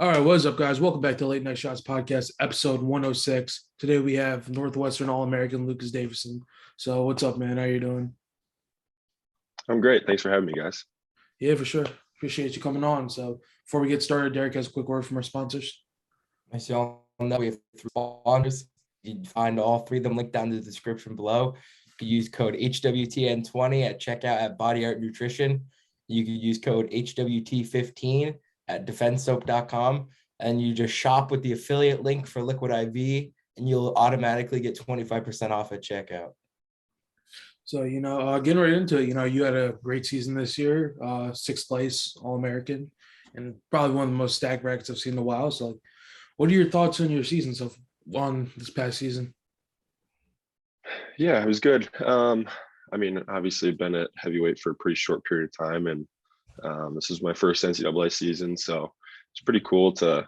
All right, what's up, guys? Welcome back to Late Night Shots Podcast, episode 106. Today we have Northwestern All-American Lucas Davison. So, what's up, man? How you doing? I'm great. Thanks for having me, guys. Yeah, for sure. Appreciate you coming on. So, before we get started, Derek has a quick word from our sponsors. As y'all know, we have three sponsors. You can find all three of them linked down in the description below. You can use code HWTN20 at checkout at Body Art Nutrition. You can use code HWT15 at defensesoap.com. And you just shop with the affiliate link for Liquid IV, and you'll automatically get 25% off at checkout. So, getting right into it, you had a great season this year, sixth place All-American, and probably one of the most stacked brackets I've seen in a while. So, what are your thoughts on your season on this past season? Yeah, it was good. Obviously been at heavyweight for a pretty short period of time, and this is my first NCAA season, so it's pretty cool to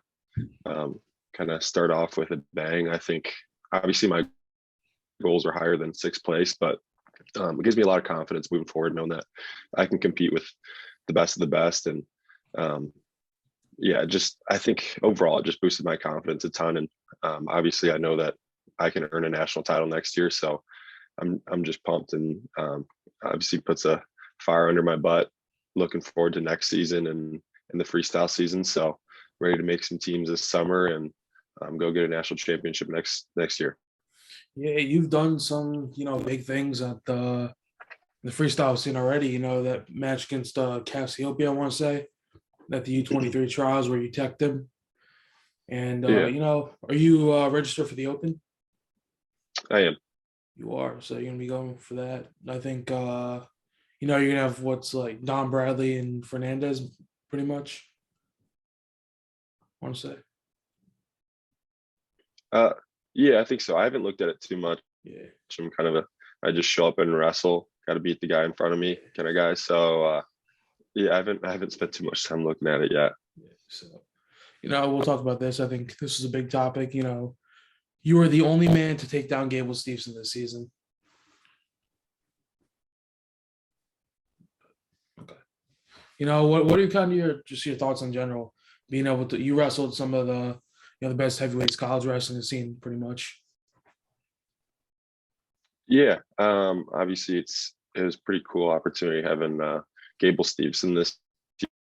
kind of start off with a bang. I think obviously my goals are higher than sixth place, but it gives me a lot of confidence moving forward, knowing that I can compete with the best of the best. And I think overall it just boosted my confidence a ton. And obviously I know that I can earn a national title next year, so I'm just pumped, and obviously puts a fire under my butt. Looking forward to next season and the freestyle season. So ready to make some teams this summer and go get a national championship next year. Yeah, you've done some, big things at the freestyle scene already. That match against Cassiopeia, I want to say, at the U23 trials where you teched him. And, Yeah. Are you registered for the Open? I am. You are. So you're going to be going for that. I think, you're going to have what's like Don Bradley and Fernandez pretty much, I want to say. Yeah, I think so. I haven't looked at it too much. Yeah. I just show up and wrestle. Got to beat the guy in front of me, kind of guy. So yeah, I haven't spent too much time looking at it yet. Yeah. So, we'll talk about this. I think this is a big topic. You were the only man to take down Gable Steveson this season. Okay. What are kind of your thoughts in general? Being able to, you wrestled some of the best heavyweights college wrestling scene pretty much. Yeah, obviously it was pretty cool opportunity having Gable Steveson this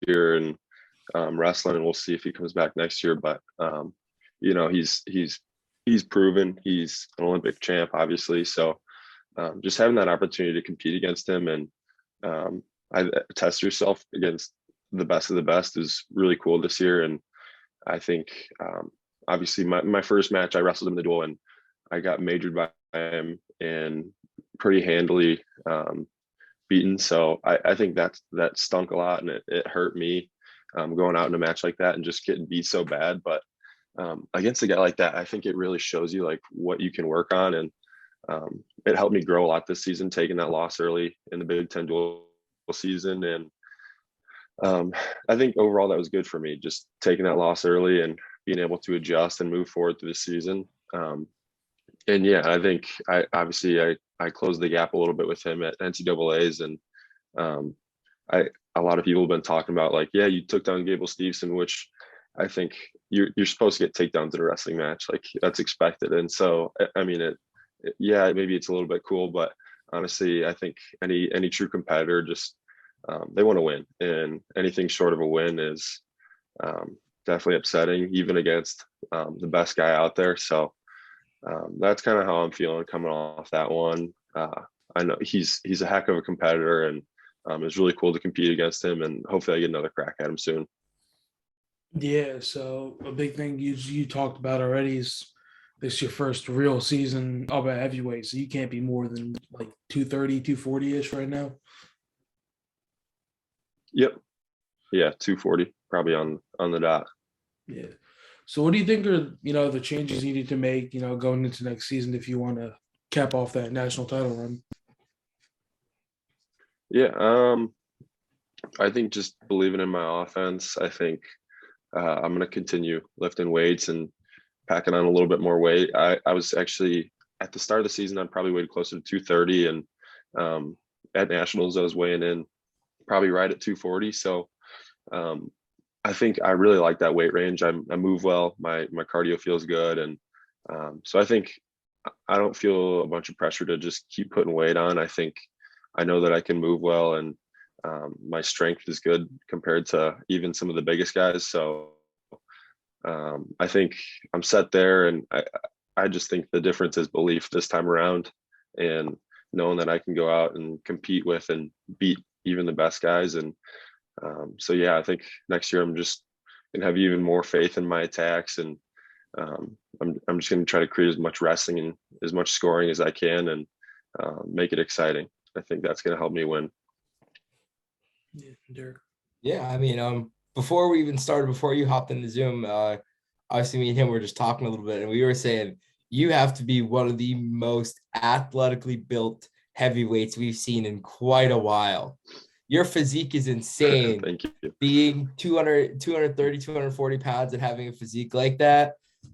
year and wrestling, and we'll see if he comes back next year. But he's proven he's an Olympic champ, obviously. So just having that opportunity to compete against him and I test yourself against the best of the best is really cool this year. And I think obviously my first match I wrestled him in the duel and I got majored by him and pretty handily beaten. So I think that stunk a lot, and it hurt me going out in a match like that and just getting beat so bad. But against a guy like that, I think it really shows you like what you can work on. And it helped me grow a lot this season, taking that loss early in the Big Ten dual season. And I think overall that was good for me, just taking that loss early and being able to adjust and move forward through the season. And yeah, I think I closed the gap a little bit with him at NCAA's, and a lot of people have been talking about like, yeah, you took down Gable Steveson, which I think you're supposed to get takedowns in a wrestling match, like that's expected. And so I mean yeah, maybe it's a little bit cool, but honestly, I think any true competitor just they want to win, and anything short of a win is definitely upsetting, even against the best guy out there. So that's kind of how I'm feeling coming off that one. I know he's a heck of a competitor, and it's really cool to compete against him, and hopefully I get another crack at him soon. Yeah, so a big thing you talked about already is this your first real season of a heavyweight, so you can't be more than like 230, 240-ish right now. Yep. Yeah, 240 probably on the dot. Yeah. So what do you think are, the changes you need to make, going into next season if you want to cap off that national title run? Yeah, I think just believing in my offense. I think I'm going to continue lifting weights and packing on a little bit more weight. I was actually at the start of the season, I probably weighed closer to 230, and at nationals I was weighing in probably right at 240. So I think I really like that weight range. I move well. My cardio feels good, and so I think I don't feel a bunch of pressure to just keep putting weight on. I think I know that I can move well, and my strength is good compared to even some of the biggest guys. So I think I'm set there, and I just think the difference is belief this time around, and knowing that I can go out and compete with and beat even the best guys. And so yeah, I think next year I'm just gonna have even more faith in my attacks, and I'm just gonna try to create as much wrestling and as much scoring as I can, and make it exciting. I think that's gonna help me win. Yeah, Derek. Yeah, I mean, before we even started, before you hopped in the Zoom, obviously me and him were just talking a little bit, and we were saying you have to be one of the most athletically built heavyweights we've seen in quite a while. Your physique is insane. Thank you. Being 200, 230, 240 pounds and having a physique like that.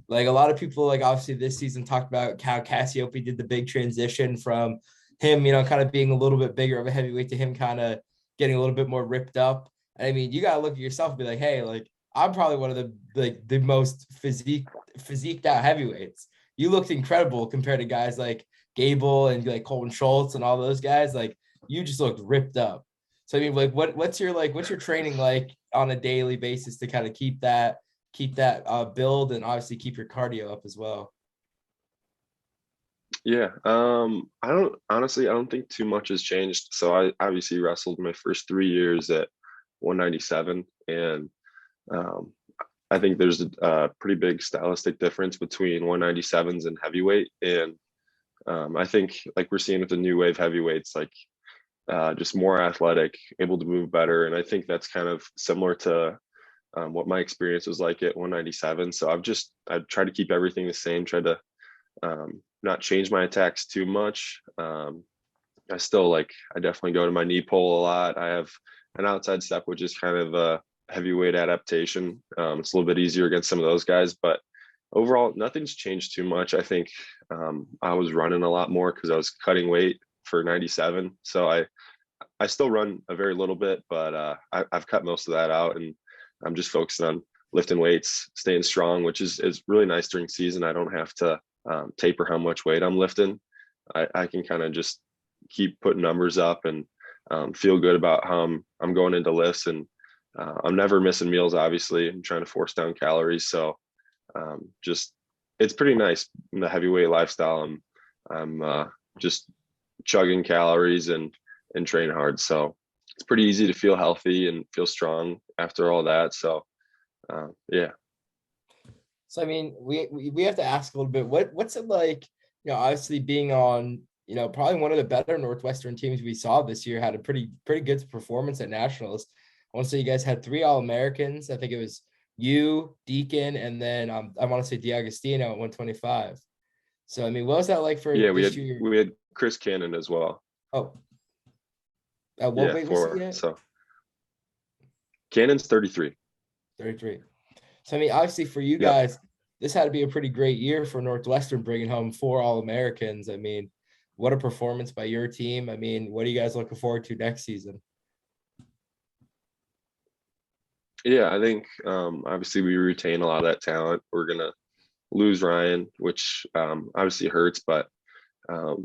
Like a lot of people, like obviously this season talked about how Cassiope did the big transition from him, kind of being a little bit bigger of a heavyweight to him kind of getting a little bit more ripped up. And I mean, you got to look at yourself and be like, hey, like I'm probably one of the most physiqued out heavyweights. You looked incredible compared to guys like Gable and like Colton Schultz and all those guys. Like you just looked ripped up. So I mean, like what's your training like on a daily basis to kind of keep that build and obviously keep your cardio up as well? Yeah. I don't think too much has changed. So I obviously wrestled my first 3 years at 197, and um, I think there's a pretty big stylistic difference between 197s and heavyweight. And I think like we're seeing with the new wave heavyweights, like just more athletic, able to move better. And I think that's kind of similar to what my experience was like at 197. So I've tried to keep everything the same, tried to not change my attacks too much. I still I definitely go to my knee pull a lot. I have an outside step, which is kind of a heavyweight adaptation. It's a little bit easier against some of those guys, but overall, nothing's changed too much. I think I was running a lot more because I was cutting weight for 97. So I still run a very little bit, but I've cut most of that out, and I'm just focusing on lifting weights, staying strong, which is really nice during season. I don't have to taper how much weight I'm lifting. I can kind of just keep putting numbers up and feel good about how I'm going into lifts, and I'm never missing meals. Obviously, I'm trying to force down calories, so just it's pretty nice in the heavyweight lifestyle. I'm just chugging calories and train hard, so it's pretty easy to feel healthy and feel strong after all that. So yeah. So I mean, we have to ask a little bit. What's it like? Obviously being on, probably one of the better Northwestern teams we saw this year, had a pretty good performance at nationals. I want to say you guys had 3 All-Americans. I think it was you, Deacon, and then I want to say D'Agostino at 125. So I mean, what was that like for this year? We had Chris Cannon as well. Oh, what weight was he at? So Cannon's 33. 33. So I mean, obviously for you guys, this had to be a pretty great year for Northwestern, bringing home 4 All-Americans. I mean, what a performance by your team. I mean, what are you guys looking forward to next season? Yeah, I think obviously we retain a lot of that talent. We're gonna lose Ryan, which obviously hurts, but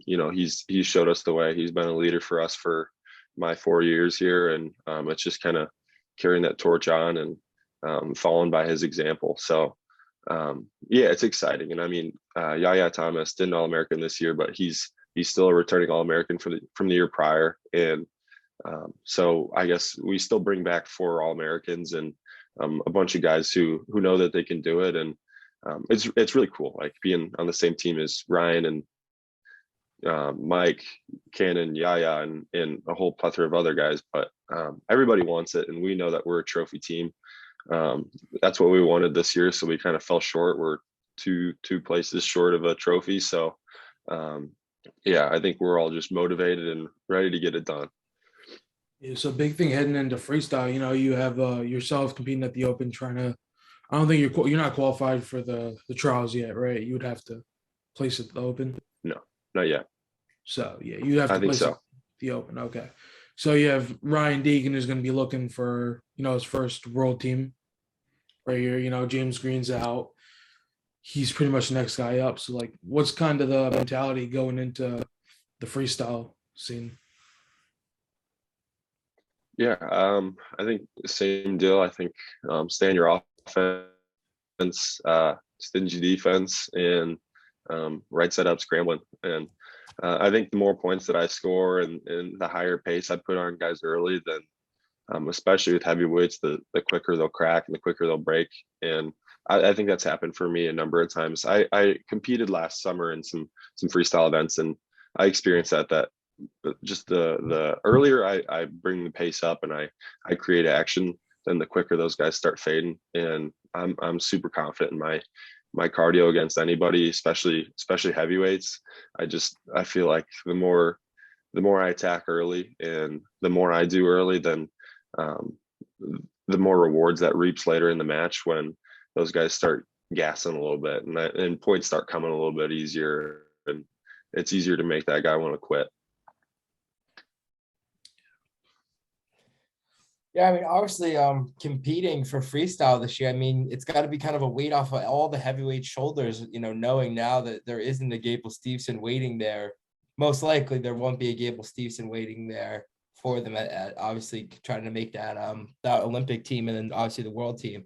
he's showed us the way. He's been a leader for us for my 4 years here, and it's just kind of carrying that torch on and following by his example. So yeah, it's exciting. And I mean, Yaya Thomas didn't All-American this year, but he's still a returning All-American from the year prior. And so I guess we still bring back 4 All-Americans and a bunch of guys who know that they can do it. And it's really cool, like being on the same team as Ryan and Mike, Cannon, Yaya, and a whole plethora of other guys. But everybody wants it, and we know that we're a trophy team. That's what we wanted this year, so we kind of fell short. We're two places short of a trophy. So yeah, I think we're all just motivated and ready to get it done. Yeah, so big thing heading into freestyle. You have yourself competing at the Open, trying to. I don't think you're not qualified for the trials yet, right? You would have to place at the Open. No, not yet. So yeah, you have to. I think place so. at the Open. Okay. So you have Ryan Deegan, who's going to be looking for his first world team right here. James Green's out. He's pretty much the next guy up. So like, what's kind of the mentality going into the freestyle scene? Yeah, I think same deal. I think stay on your offense, stingy defense, and right side up scrambling. And I think the more points that I score and the higher pace I put on guys early, then especially with heavyweights, the quicker they'll crack and the quicker they'll break. And I think that's happened for me a number of times. I competed last summer in some freestyle events, and I experienced that just the earlier I bring the pace up and I create action, then the quicker those guys start fading. And I'm super confident in my cardio against anybody, especially heavyweights. I feel like the more I attack early and the more I do early, then um, the more rewards that reaps later in the match when those guys start gassing a little bit and points start coming a little bit easier, and it's easier to make that guy want to quit. Yeah, I mean, obviously, competing for freestyle this year, I mean, it's got to be kind of a weight off of all the heavyweight shoulders, knowing now that there isn't a Gable Steveson waiting there. Most likely there won't be a Gable Steveson waiting there for them at obviously trying to make that Olympic team and then obviously the world team.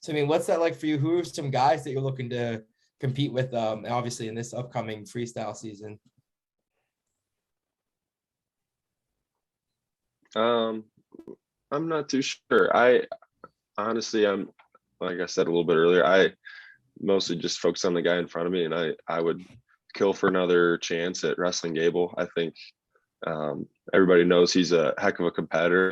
So, I mean, what's that like for you? Who are some guys that you're looking to compete with, obviously in this upcoming freestyle season? Um, I'm not too sure. I honestly, I'm like I said a little bit earlier, I mostly just focus on the guy in front of me, and I would kill for another chance at wrestling Gable. I think everybody knows he's a heck of a competitor,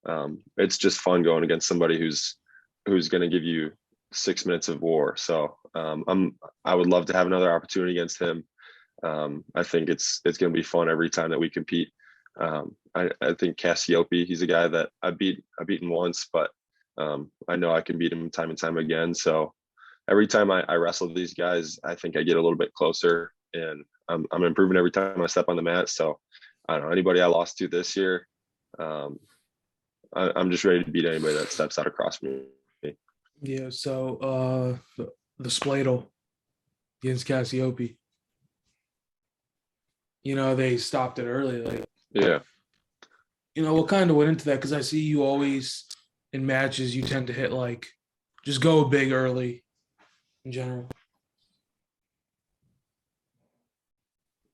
and it's just fun going against somebody who's going to give you 6 minutes of war. So I would love to have another opportunity against him. I think it's going to be fun every time that we compete. I think Cassiope, he's a guy that I've beaten once, but I know I can beat him time and time again. So every time I wrestle these guys, I think I get a little bit closer, and I'm improving every time I step on the mat. So I don't know, anybody I lost to this year, I'm just ready to beat anybody that steps out across me. Yeah. So the Spladle against Cassiope. They stopped it early. Like, Yeah. what kind of went into that? Because I see you always in matches, you tend to hit like just go big early in general.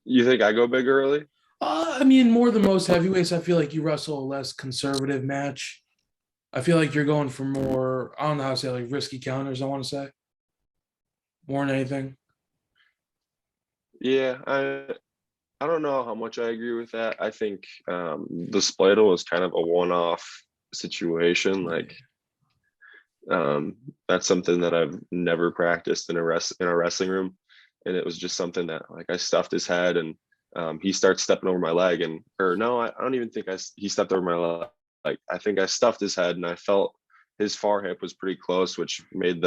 You think I go big early? I mean, more than most heavyweights, I feel like you wrestle a less conservative match. I feel like you're going for more, I don't know how to say, like risky counters, I want to say, more than anything. Yeah, I don't know how much I agree with that. I think the Spladle was kind of a one-off situation. Like that's something that I've never practiced in a wrestling room, and it was just something that like I stuffed his head, and he starts stepping over my leg, and or no, I don't even think he stepped over my leg. Like I think I stuffed his head, and I felt his far hip was pretty close, which made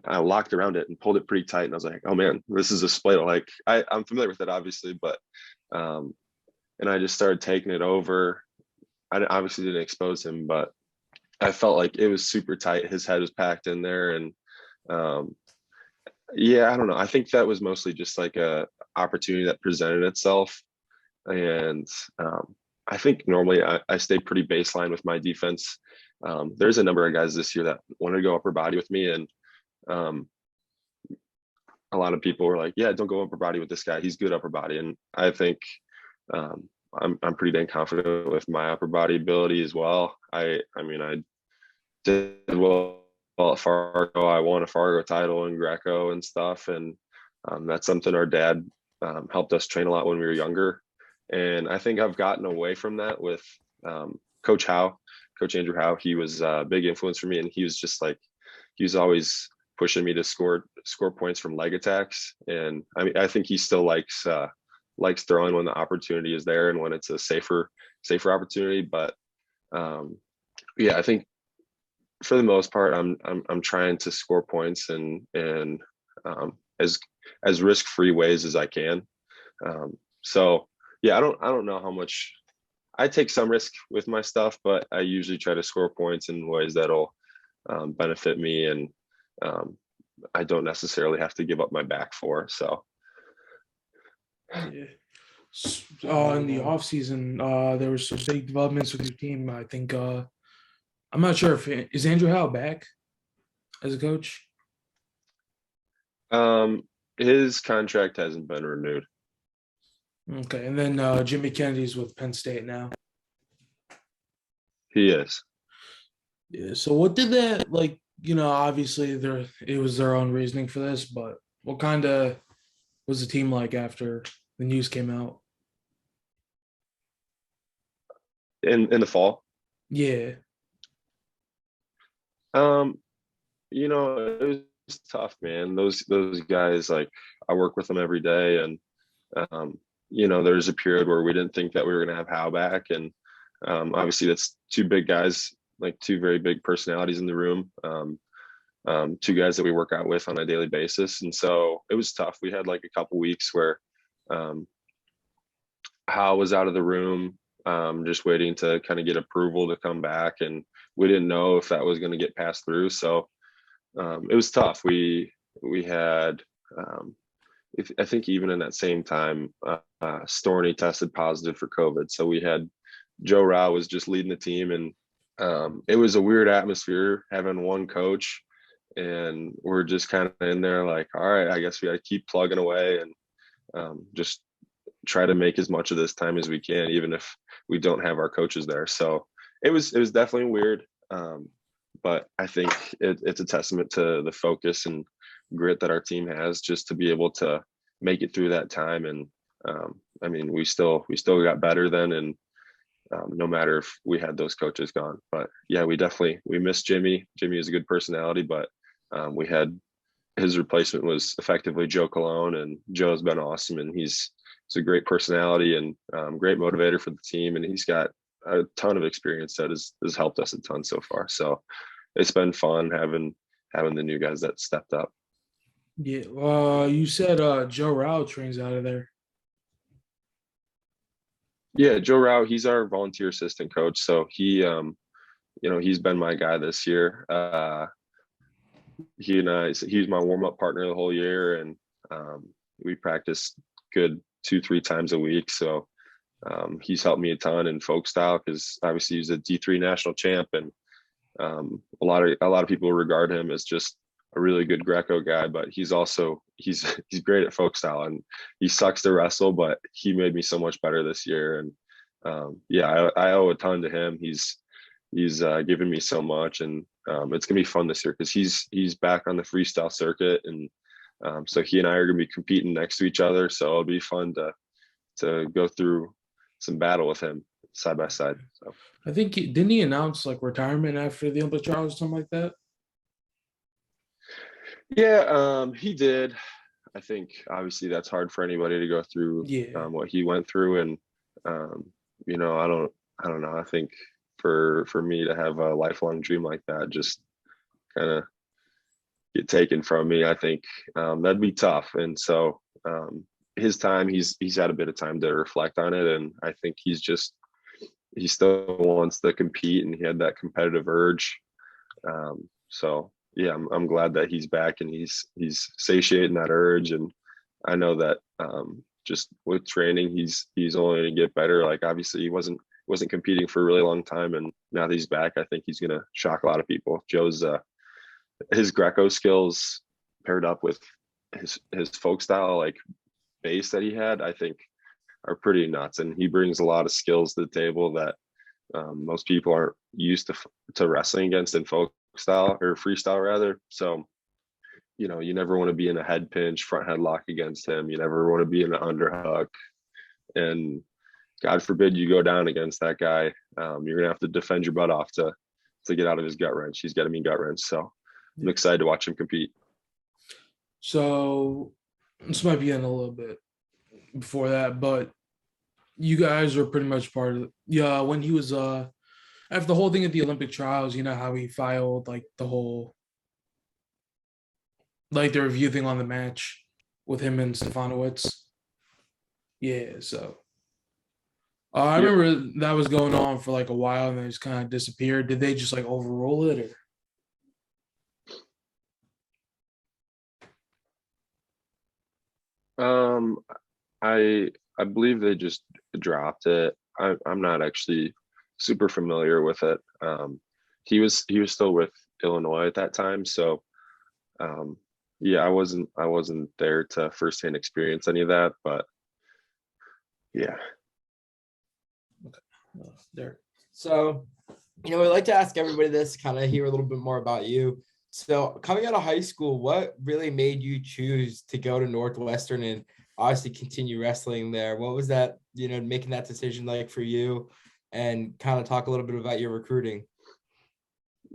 I locked around it and pulled it pretty tight, and I was like, "Oh man, this is a Spladle." Like I'm familiar with it, obviously, but and I just started taking it over. I obviously didn't expose him, but I felt like it was super tight. His head was packed in there, and um, yeah, I don't know. I think that was mostly just like a opportunity that presented itself, and I think normally I stay pretty baseline with my defense. There's a number of guys this year that wanted to go upper body with me, and um, a lot of people were like, "Yeah, don't go upper body with this guy. He's good upper body." And I think um, I'm pretty dang confident with my upper body ability as well. I mean I did well at Fargo. I won a Fargo title in Greco and stuff, and that's something our dad helped us train a lot when we were younger. And I think I've gotten away from that with Coach Howe, Coach Andrew Howe. He was a big influence for me, and he was just like he was always pushing me to score points from leg attacks. And I mean, I think he still likes throwing when the opportunity is there and when it's a safer opportunity. But yeah, I think for the most part, I'm trying to score points and as risk free ways as I can. So yeah, I don't know how much I take some risk with my stuff, but I usually try to score points in ways that'll benefit me, and um, I don't necessarily have to give up my back for. So Yeah. In the offseason, there was some big developments with your team. I think I'm not sure if is Andrew Howe back as a coach. um, his contract hasn't been renewed. Okay, and then Jimmy Kennedy's with Penn State now. He is. Yeah. So what did that like? Obviously there it was their own reasoning for this, but what kind of was the team like after the news came out? In the fall. Yeah. Um, it was tough, man. Those guys, like, I work with them every day, and um, there's a period where we didn't think that we were gonna have Howe back, and obviously that's two big guys, like two very big personalities in the room. Two guys that we work out with on a daily basis, and so it was tough. We had like a couple weeks where um, Howe was out of the room, just waiting to kind of get approval to come back, and we didn't know if that was going to get passed through. So it was tough. We had, I think even in that same time, Storney tested positive for COVID. So we had Joe Rao was just leading the team, and it was a weird atmosphere having one coach, and we're just kind of in there like, all right, I guess we got to keep plugging away and just try to make as much of this time as we can, even if we don't have our coaches there. So it was definitely weird. But I think it's a testament to the focus and grit that our team has just to be able to make it through that time. And I mean, we still got better then, and no matter if we had those coaches gone. But yeah, we missed Jimmy. Jimmy is a good personality, but we had his replacement was effectively Joe Cologne, and Joe's been awesome, and he's a great personality and great motivator for the team, and he's got a ton of experience that has helped us a ton so far. So it's been fun having the new guys that stepped up. Yeah. You said Joe Rao trains out of there. Yeah, Joe Rao, he's our volunteer assistant coach. So he's been my guy this year. He's my warm-up partner the whole year, and we practice good 2-3 times a week. So he's helped me a ton in folk style because obviously he's a D3 national champ, and a lot of people regard him as just a really good Greco guy, but he's great at folk style, and he sucks to wrestle, but he made me so much better this year. And yeah, I owe a ton to him. He's given me so much, and it's gonna be fun this year because he's back on the freestyle circuit, and so he and I are gonna be competing next to each other. So it'll be fun to go through some battle with him side by side. So I think didn't he announce like retirement after the Olympic trials or something like that? yeah, he did. I think obviously that's hard for anybody to go through Yeah. what he went through, and um, I don't know. I think for me to have a lifelong dream like that just kind of get taken from me, I think that'd be tough. And so his time, he's had a bit of time to reflect on it, and I think he still wants to compete, and he had that competitive urge. So yeah, I'm glad that he's back and he's satiating that urge, and I know that just with training, he's only going to get better. Like obviously he wasn't competing for a really long time, and now that he's back, I think he's going to shock a lot of people. Joe's his Greco skills paired up with his folk style like base that he had, I think are pretty nuts, and he brings a lot of skills to the table that most people aren't used to wrestling against in folk style or freestyle rather. So you never want to be in a head pinch, front headlock against him. You never want to be in an underhook, and God forbid you go down against that guy. You're gonna have to defend your butt off to get out of his gut wrench. He's got a mean gut wrench, so I'm excited to watch him compete. So this might be in a little bit before that, but you guys are pretty much part of it. Yeah, when he was after the whole thing at the Olympic trials, you know how he filed like the whole like the review thing on the match with him and Stefanowicz. Yeah, so I Yep. remember that was going on for like a while and then it just kind of disappeared. Did they just like overrule it or? Um, I believe they just dropped it. I'm not actually super familiar with it. He was still with Illinois at that time, so um, yeah, I wasn't there to firsthand experience any of that, but yeah. There. So, we like to ask everybody this, kind of hear a little bit more about you. So, coming out of high school, what really made you choose to go to Northwestern and obviously continue wrestling there? What was that, making that decision like for you? And kind of talk a little bit about your recruiting.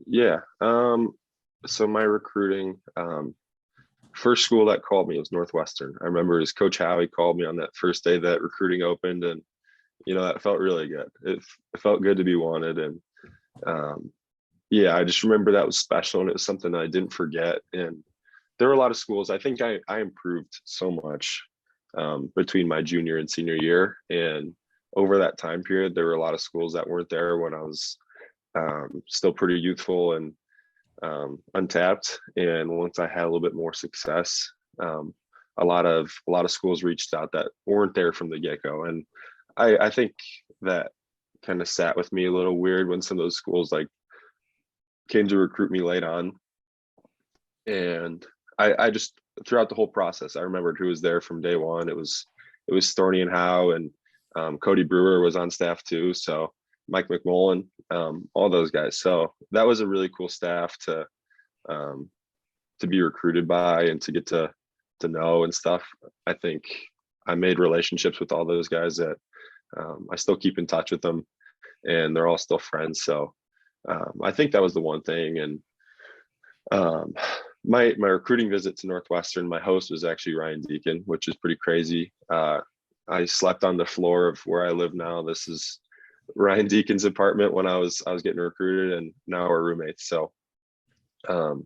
Yeah. So my recruiting, first school that called me was Northwestern. I remember his coach Howie called me on that first day that recruiting opened, and that felt really good. It felt good to be wanted, and um, yeah, I just remember that was special, and it was something I didn't forget. And there were a lot of schools. I think I improved so much between my junior and senior year, and over that time period, there were a lot of schools that weren't there when I was still pretty youthful and untapped. And once I had a little bit more success, a lot of schools reached out that weren't there from the get go, and I think that kind of sat with me a little weird when some of those schools like came to recruit me late on, and I just throughout the whole process, I remembered who was there from day one. It was Thorny and Howe, and Cody Brewer was on staff too. So Mike McMullen, all those guys. So that was a really cool staff um, to be recruited by and to get to know and stuff. I think I made relationships with all those guys that I still keep in touch with them, and they're all still friends. So I think that was the one thing. And um, my recruiting visit to Northwestern, my host was actually Ryan Deacon, which is pretty crazy. I slept on the floor of where I live now. This is Ryan Deacon's apartment when I was getting recruited, and now we're roommates. So it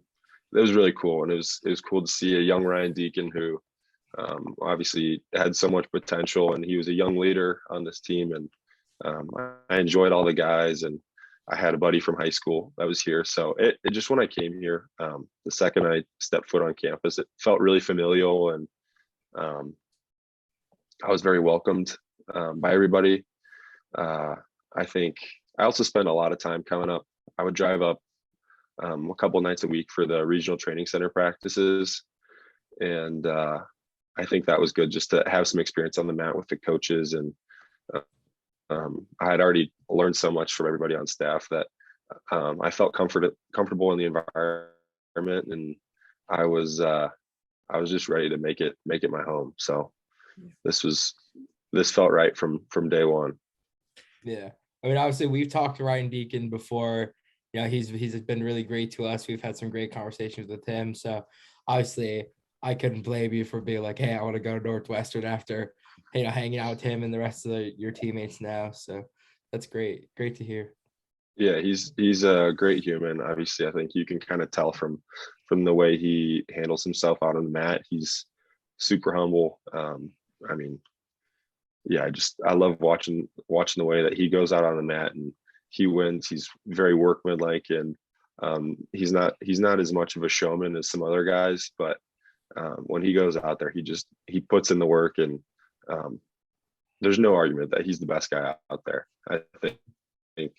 was really cool, and it was cool to see a young Ryan Deacon who obviously had so much potential, and he was a young leader on this team. And I enjoyed all the guys, and I had a buddy from high school that was here. So it just when I came here, the second I stepped foot on campus, it felt really familial, and um, I was very welcomed by everybody. Uh, I think I also spent a lot of time coming up. I would drive up a couple nights a week for the regional training center practices, and I think that was good just to have some experience on the mat with the coaches. And I had already learned so much from everybody on staff that I felt comfortable in the environment, and I was uh, I was just ready to make it my home. So this was this felt right from day one. Yeah. I mean, obviously we've talked to Ryan Deacon before. He's been really great to us. We've had some great conversations with him. So obviously I couldn't blame you for being like, hey, I want to go to Northwestern after, hanging out with him and the rest of your teammates now. So that's great. Great to hear. Yeah, he's a great human. Obviously, I think you can kind of tell from the way he handles himself out on the mat. He's super humble. I mean, yeah, I love watching the way that he goes out on the mat and he wins. He's very workmanlike, and he's not as much of a showman as some other guys, but when he goes out there, he puts in the work, and um, there's no argument that he's the best guy out there. I think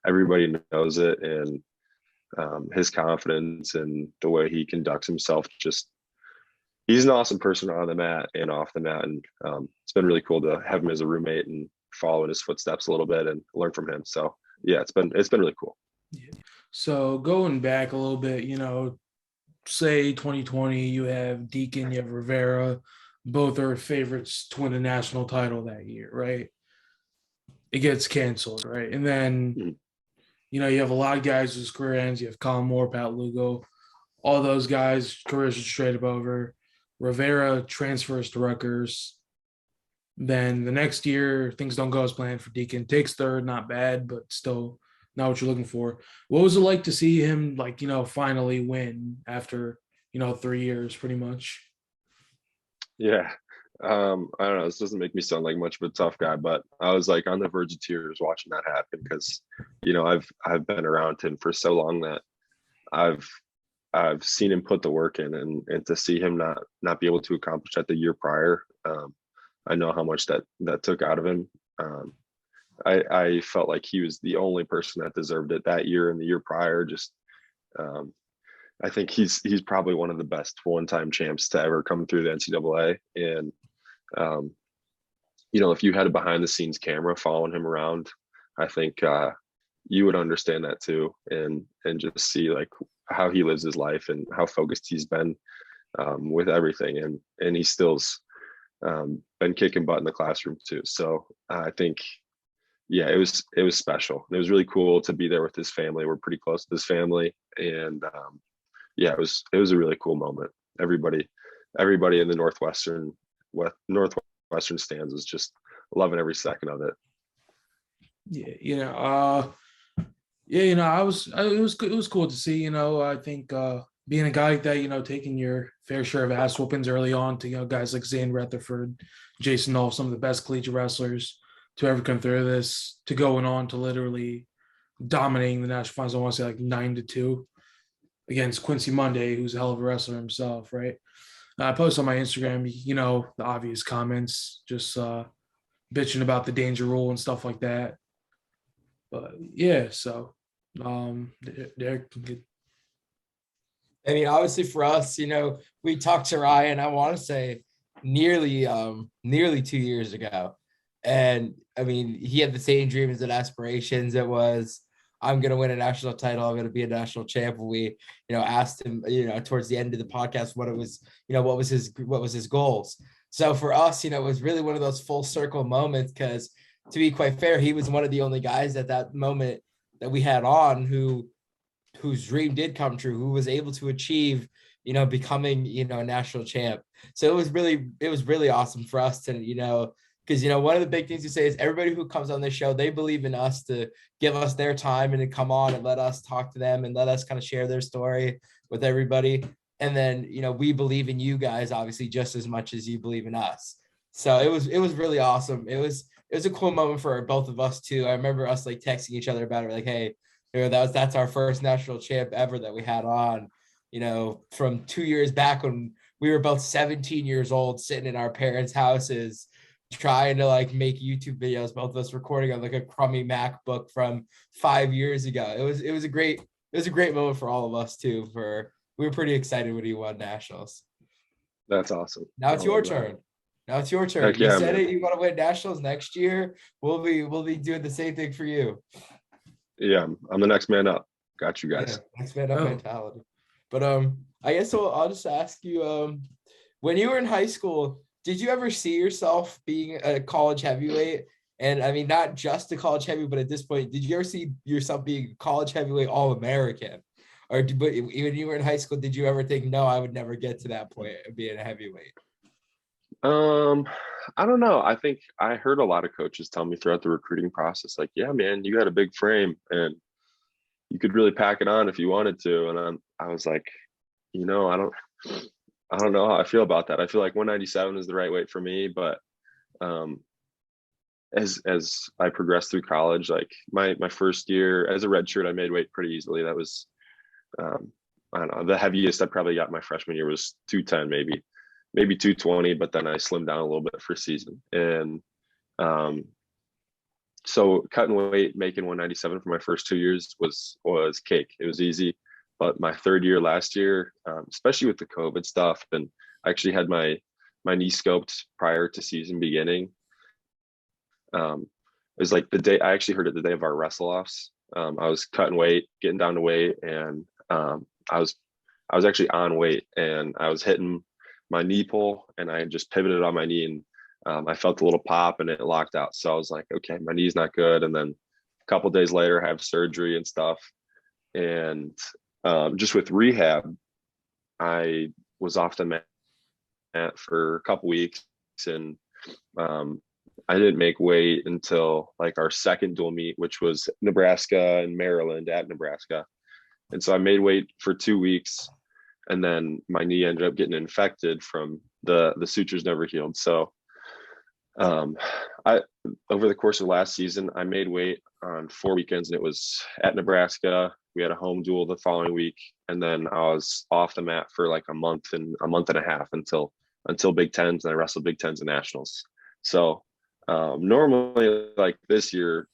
everybody knows it, and his confidence and the way he conducts himself, just he's an awesome person on the mat and off the mat. And it's been really cool to have him as a roommate and follow in his footsteps a little bit and learn from him. So yeah, it's been really cool. Yeah. So going back a little bit, say 2020, you have Deacon, you have Rivera, both are favorites to win the national title that year, right? It gets canceled, right? And then, Mhm. you have a lot of guys whose career ends. You have Colin Moore, Pat Lugo, all those guys, careers are straight up over. Rivera transfers to Rutgers. Then the next year, things don't go as planned for Deacon. Takes third, not bad, but still not what you're looking for. What was it like to see him, finally win after, 3 years, pretty much? Yeah. I don't know. This doesn't make me sound like much of a tough guy, but I was like on the verge of tears watching that happen because, I've been around him for so long that I've I've seen him put the work in, and to see him not be able to accomplish that the year prior, I know how much that took out of him. I felt like he was the only person that deserved it that year and the year prior. Just um, I think he's probably one of the best one-time champs to ever come through the NCAA. And um, if you had a behind-the-scenes camera following him around, I think you would understand that too, and just see like how he lives his life and how focused he's been with everything, and he still's been kicking butt in the classroom too. So I think, yeah, it was special. It was really cool to be there with his family. We're pretty close to his family, and yeah, it was a really cool moment. Everybody in the Northwestern stands was just loving every second of it. Yeah, it was cool to see. I think being a guy like that, taking your fair share of ass whoopings early on to guys like Zane Rutherford, Jason Knoll, some of the best collegiate wrestlers to ever come through this, to going on to literally dominating the national finals. I want to say like 9-2 against Quincy Monday, who's a hell of a wrestler himself, right? I post on my Instagram, the obvious comments, just bitching about the danger rule and stuff like that. But yeah, so Derek can get. I mean, obviously for us, we talked to Ryan, I want to say nearly 2 years ago. And I mean, he had the same dreams and aspirations. It was, I'm going to win a national title. I'm going to be a national champ. We, asked him, towards the end of the podcast, what it was, what was his goals. So for us, it was really one of those full circle moments, because to be quite fair, he was one of the only guys at that moment that we had on whose dream did come true, who was able to achieve, becoming, a national champ. So it was really awesome for us to, because, one of the big things you say is everybody who comes on this show, they believe in us to give us their time and to come on and let us talk to them and let us kind of share their story with everybody. And then, we believe in you guys, obviously, just as much as you believe in us. So it was really awesome. It was a cool moment for both of us too. I remember us like texting each other about it, like, hey, that's our first national champ ever that we had on, from 2 years back when we were both 17 years old, sitting in our parents' houses, trying to like make YouTube videos, both of us recording on like a crummy MacBook from 5 years ago. It was a great moment for all of us too. We were pretty excited when he won nationals. That's awesome. Now it's your turn. Heck yeah, you said man. it. You want to win nationals next year. We'll be doing the same thing for you. Yeah, I'm the next man up. Got you guys. Yeah, next man up mentality. But I guess I'll just ask you, when you were in high school, did you ever see yourself being a college heavyweight? And I mean, not just a college heavyweight, but at this point, did you ever see yourself being a college heavyweight All-American? But when you were in high school, did you ever think, no, I would never get to that point of being a heavyweight? I don't know. I think I heard a lot of coaches tell me throughout the recruiting process, like, yeah, man, you got a big frame and you could really pack it on if you wanted to. And I was like, I don't know how I feel about that. I feel like 197 is the right weight for me, but as I progressed through college, like my first year as a redshirt, I made weight pretty easily. That was I don't know, the heaviest I probably got my freshman year was 210, maybe 220, but then I slimmed down a little bit for season. And so cutting weight, making 197 for my first 2 years was cake. It was easy. But my third year last year, especially with the COVID stuff, and I actually had my knee scoped prior to season beginning. It was like I actually heard it the day of our wrestle offs. I was cutting weight, getting down to weight, and I was actually on weight, and I was hitting my knee pull, and I just pivoted on my knee, and I felt a little pop, and it locked out. So I was like, okay, my knee's not good. And then a couple days later, I have surgery and stuff, and just with rehab, I was off the mat for a couple weeks, and I didn't make weight until like our second dual meet, which was Nebraska and Maryland at Nebraska. And so I made weight for 2 weeks, and then my knee ended up getting infected from the sutures never healed. So I over the course of last season, I made weight on 4 weekends, and it was at Nebraska, We had a home duel the following week, and then I was off the mat for like a month and a half until Big Tens, and I wrestled Big Tens and nationals. So normally, like this year,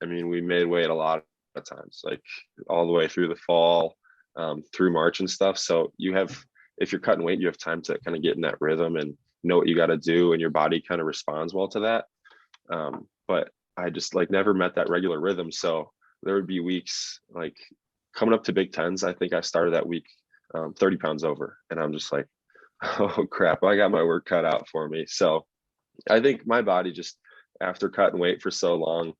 I mean, we made weight a lot of times, like all the way through the fall, through March and stuff. So if you're cutting weight, you have time to kind of get in that rhythm and know what you got to do, and your body kind of responds well to that. But I just like never met that regular rhythm. So there would be weeks like coming up to Big Tens. I think I started that week 30 pounds over, and I'm just like, oh crap, I got my work cut out for me. So I think my body just, after cutting weight for so long,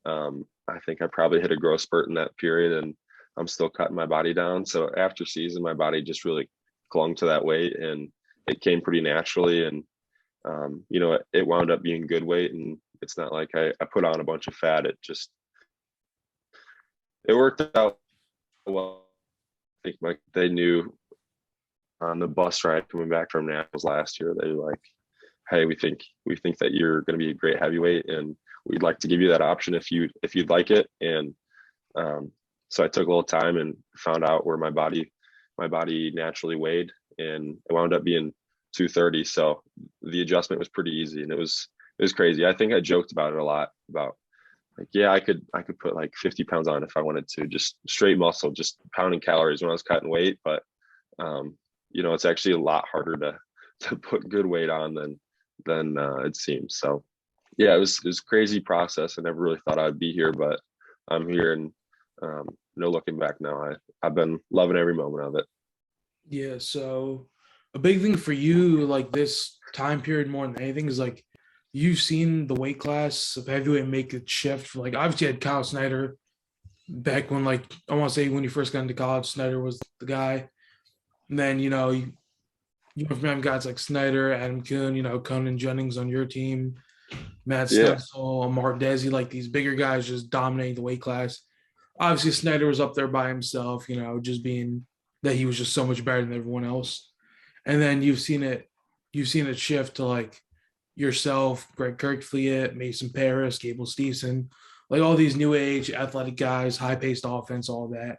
I think I probably hit a growth spurt in that period, and I'm still cutting my body down. So after season, my body just really clung to that weight, and it came pretty naturally. And it wound up being good weight, and it's not like I put on a bunch of fat. It worked out well. I think they knew on the bus ride coming back from nationals last year, they were like, hey, we think that you're going to be a great heavyweight, and we'd like to give you that option if you'd like it. And so I took a little time and found out where my body naturally weighed, and it wound up being 230. So the adjustment was pretty easy, and it was crazy. I think I joked about it a lot, about like, yeah, I could put like 50 pounds on if I wanted to, just straight muscle, just pounding calories when I was cutting weight. But it's actually a lot harder to put good weight on than it seems. So yeah, it was a crazy process. I never really thought I'd be here, but I'm here, and no looking back now. I've been loving every moment of it. Yeah, so a big thing for you, like this time period more than anything, is like you've seen the weight class of heavyweight make a shift. Like obviously, you had Kyle Snyder back when, like, I want to say when you first got into college, Snyder was the guy. And then you went from having guys like Snyder, Adam Kuhn, Conan Jennings on your team, Matt Yeah. Stencil, Mark Desi, like these bigger guys just dominating the weight class. Obviously, Snyder was up there by himself, just being that he was just so much better than everyone else. And then you've seen it shift to like yourself, Greg Kirkfleet, Mason Paris, Gable Steveson, like all these new age athletic guys, high paced offense, all that.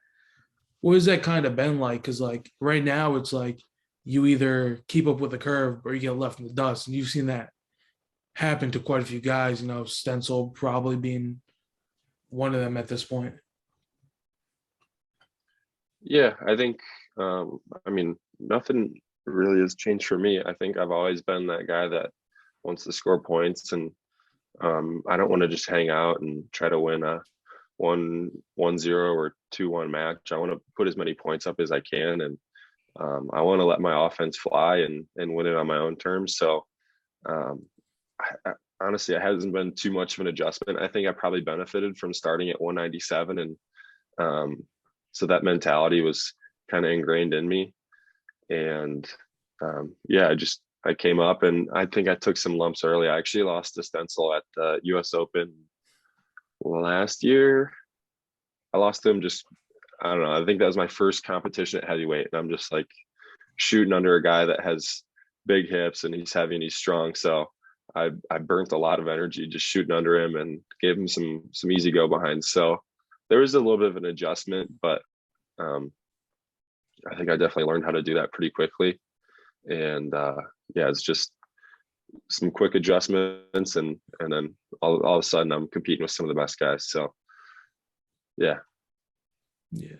What has that kind of been like? Because like right now, it's like you either keep up with the curve or you get left in the dust, and you've seen that happen to quite a few guys. Stencil probably being one of them at this point. Yeah, I think, nothing really has changed for me. I think I've always been that guy that wants to score points, and I don't want to just hang out and try to win a 1-0 or 2-1 match. I want to put as many points up as I can, and I want to let my offense fly and win it on my own terms. So honestly, it hasn't been too much of an adjustment. I think I probably benefited from starting at 197, and so that mentality was kind of ingrained in me. And I came up, and I think I took some lumps early. I actually lost to Stencil at the US Open last year. I lost to him I don't know. I think that was my first competition at heavyweight. And I'm just like shooting under a guy that has big hips, and he's heavy and he's strong. So I burnt a lot of energy just shooting under him and gave him some easy go behind. So there was a little bit of an adjustment, but I think I definitely learned how to do that pretty quickly. And it's just some quick adjustments, and then all of a sudden I'm competing with some of the best guys. So yeah.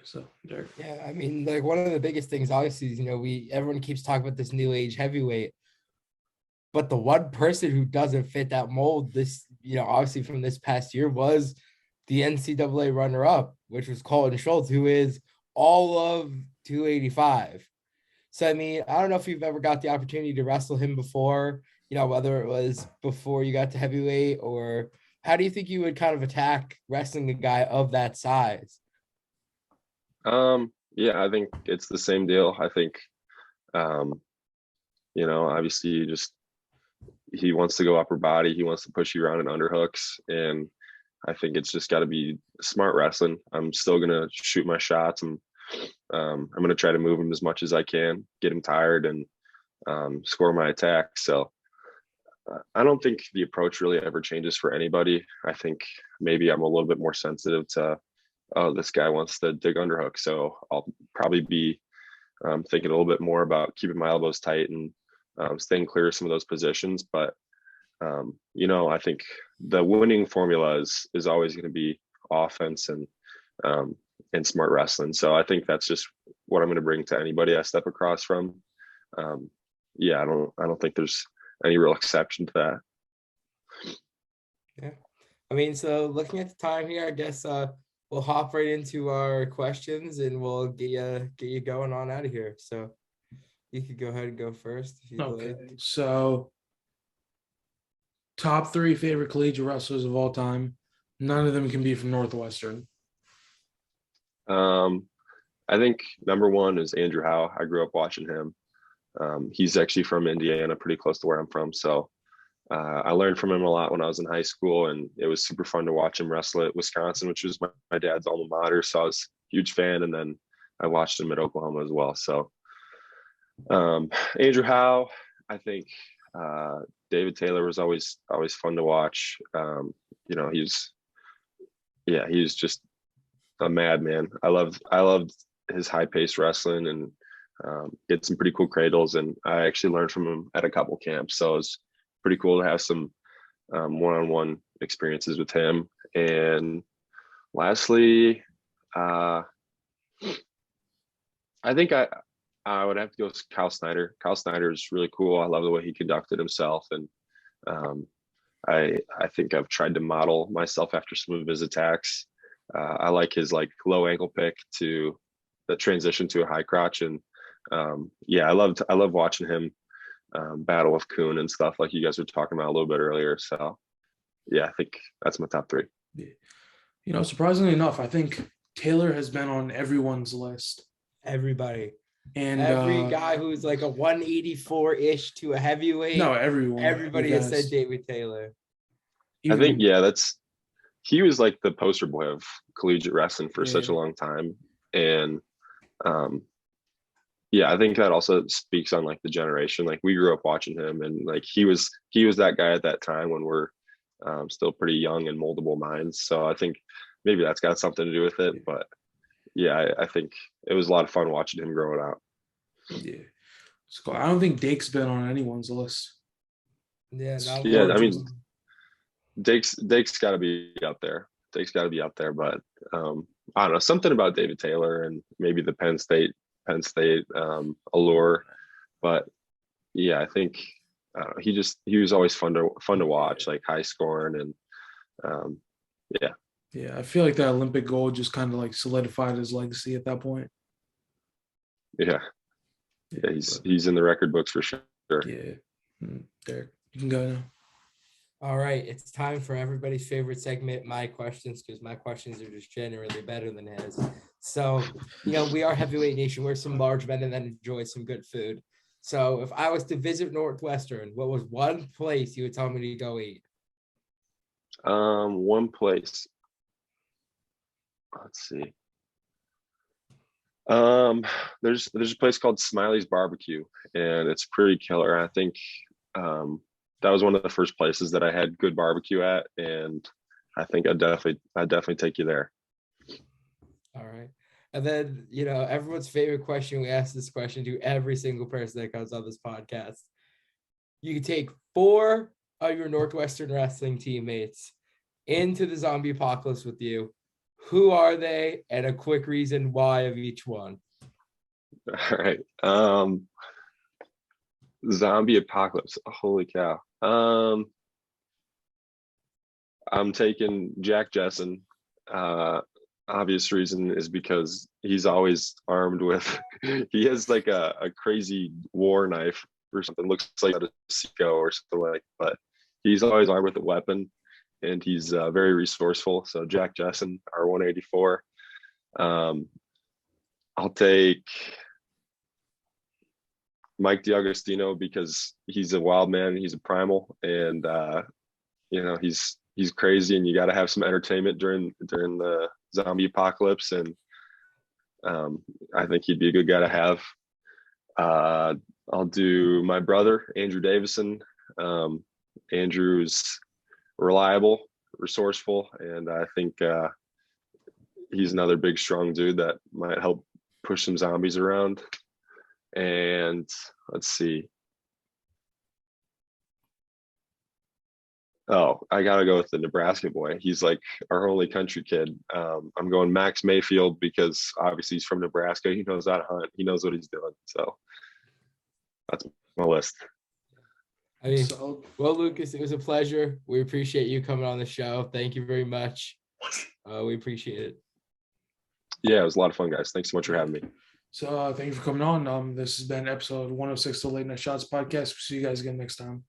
So Derek. Yeah, I mean, like one of the biggest things, obviously, is everyone keeps talking about this new age heavyweight, but the one person who doesn't fit that mold, this, obviously from this past year, was the NCAA runner-up, which was Colton Schultz, who is all of 285. So I mean, I don't know if you've ever got the opportunity to wrestle him before, whether it was before you got to heavyweight, or how do you think you would kind of attack wrestling a guy of that size? Yeah, I think it's the same deal. I think, obviously he wants to go upper body. He wants to push you around in underhooks. And I think it's just got to be smart wrestling. I'm still going to shoot my shots. I'm going to try to move him as much as I can, get him tired, and score my attack. So I don't think the approach really ever changes for anybody. I think maybe I'm a little bit more sensitive to oh, this guy wants to dig underhook. So I'll probably be thinking a little bit more about keeping my elbows tight and staying clear of some of those positions. But I think the winning formula is always going to be offense um, and smart wrestling. So I think that's just what I'm going to bring to anybody I step across from. Um, yeah, I don't think there's any real exception to that. Yeah. I mean, so looking at the time here, I guess we'll hop right into our questions and we'll get you going on out of here. So you could go ahead and go first if you'd Okay, like. so top three favorite collegiate wrestlers of all time. None of them can be from Northwestern. Um, I think number one is Andrew Howe. I grew up watching him. He's actually from Indiana, pretty close to where I'm from. So I learned from him a lot when I was in high school, and it was super fun to watch him wrestle at Wisconsin, which was my dad's alma mater. So I was a huge fan, and then I watched him at Oklahoma as well. So Andrew Howe, I think David Taylor was always fun to watch. He was just a madman. I loved his high paced wrestling and did some pretty cool cradles. And I actually learned from him at a couple camps. So it was pretty cool to have some one-on-one experiences with him. And lastly, I think I would have to go with Kyle Snyder. Kyle Snyder is really cool. I love the way he conducted himself. And I think I've tried to model myself after some of his attacks. I like his like low ankle pick to the transition to a high crotch. And I love watching him battle with Kuhn and stuff like you guys were talking about a little bit earlier. So yeah, I think that's my top three. Surprisingly enough, I think Taylor has been on everyone's list. Everybody. And every guy who's like a 184-ish to a heavyweight. No, everyone. Everybody has said David Taylor. I think, he was like the poster boy of collegiate wrestling for such a long time. And I think that also speaks on like the generation. Like we grew up watching him, and like he was that guy at that time when we're still pretty young and moldable minds. So I think maybe that's got something to do with it. But I think it was a lot of fun watching him grow it out. Yeah. So I don't think Dake's been on anyone's list. Yeah, I mean, Dake's got to be up there. Dake's got to be up there, but I don't know, something about David Taylor and maybe the Penn State allure. But I think he was always fun to watch, like high scoring and I feel like that Olympic gold just kind of like solidified his legacy at that point. He's in the record books for sure. Derek, you can go now. All right, it's time for everybody's favorite segment, my questions, because my questions are just generally better than his. So, we are Heavyweight Nation. We're some large men and then enjoy some good food. So if I was to visit Northwestern, what was one place you would tell me to go eat? One place. Let's see. There's a place called Smiley's Barbecue, and it's pretty killer. I think that was one of the first places that I had good barbecue at, and I think I'd definitely take you there. All right. And then, everyone's favorite question, we ask this question to every single person that comes on this podcast. You can take 4 of your Northwestern wrestling teammates into the zombie apocalypse with you. Who are they, and a quick reason why of each one? All right. Zombie apocalypse. Holy cow. I'm taking Jack Jessen. Obvious reason is because he's always armed with he has like a crazy war knife or something, looks like a Seiko or something like, but he's always armed with a weapon, and he's very resourceful. So Jack Jessen, R184. I'll take Mike DiAgostino because he's a wild man, he's a primal, and he's crazy, and you got to have some entertainment during the zombie apocalypse, and I think he'd be a good guy to have. I'll do my brother, Andrew Davison. Andrew's reliable, resourceful, and I think he's another big, strong dude that might help push some zombies around. And let's see. Oh, I gotta go with the Nebraska boy. He's like our only country kid. I'm going Max Mayfield because obviously he's from Nebraska. He knows how to hunt. He knows what he's doing. So that's my list. I mean, So well, Lucas, it was a pleasure. We appreciate you coming on the show. Thank you very much. We appreciate it. Yeah, it was a lot of fun, guys. Thanks so much for having me. thank you for coming on. This has been episode 106 of the Late Night Shots podcast. See you guys again next time.